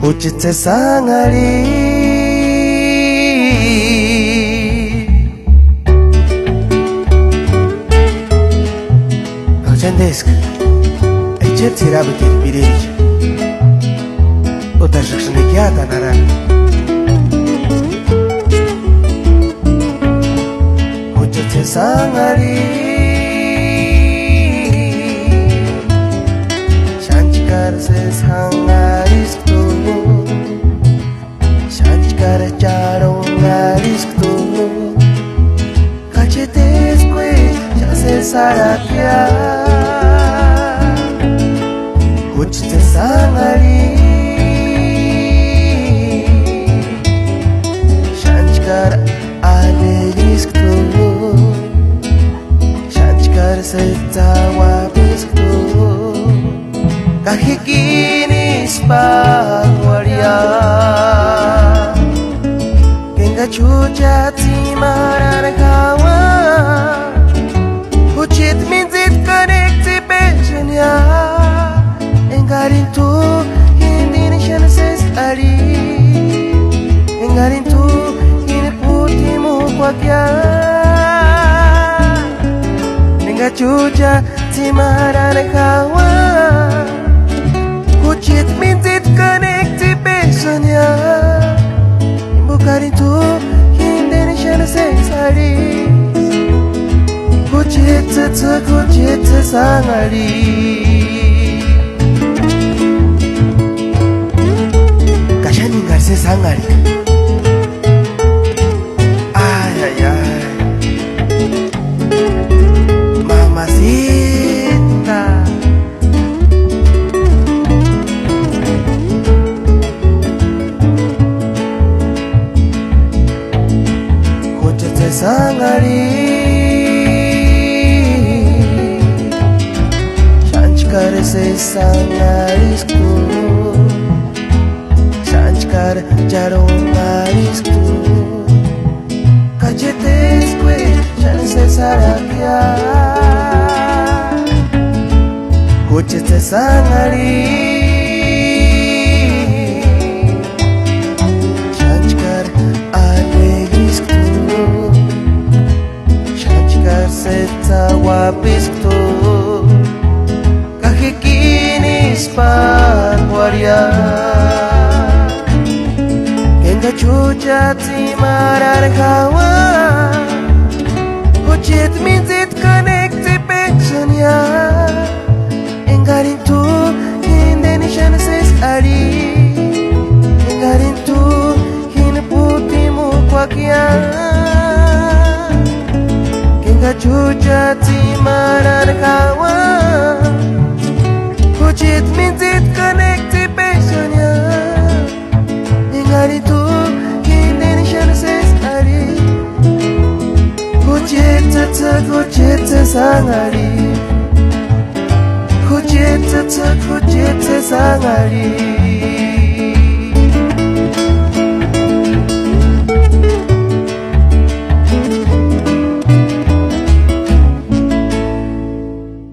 Kuchit sesangali Aucendesk Aicer tirabu kirpirich Utashikshnikyata naran Kuchit sesangali Shanchkar sesangaris Shanchkar charong arisco Cachetesque ya se sarakya Kuchite sangari Shanchkar alegrisco Shanchkar se tawapisco Kahikinis pagwaria Kenga chucha timaran kawa Kuchit minzit connecti bejanya Engarin tu hindi ni siya nases ali Engarin tu hindi puti mo kwa kya Kenga chucha timaran kawa Kuchit minzit connecti bejanya Bukarin tu hindi ni siya nasesari Kuchit sangari Kasya ninggar sangari Ay ay ay Mamacita Sangari Shanchkar se sangarisku Shanchkar jarong arisku Cachetesque shan se sarakya Kuchite sangari Shanchkar alegrisku Seta wapisto Kahikinis pagwaria Kenga chucha timarar kawa Kuchit minzit connecti pechanya Engarin tu hindi ni siya nases ali Engarin tu hindi puti mo kwa kya Chucha timaran kawa Kuchit minzit connecti pesanya Ingari tu hindi ni siya nases ali Kuchit sangari Kuchit sangari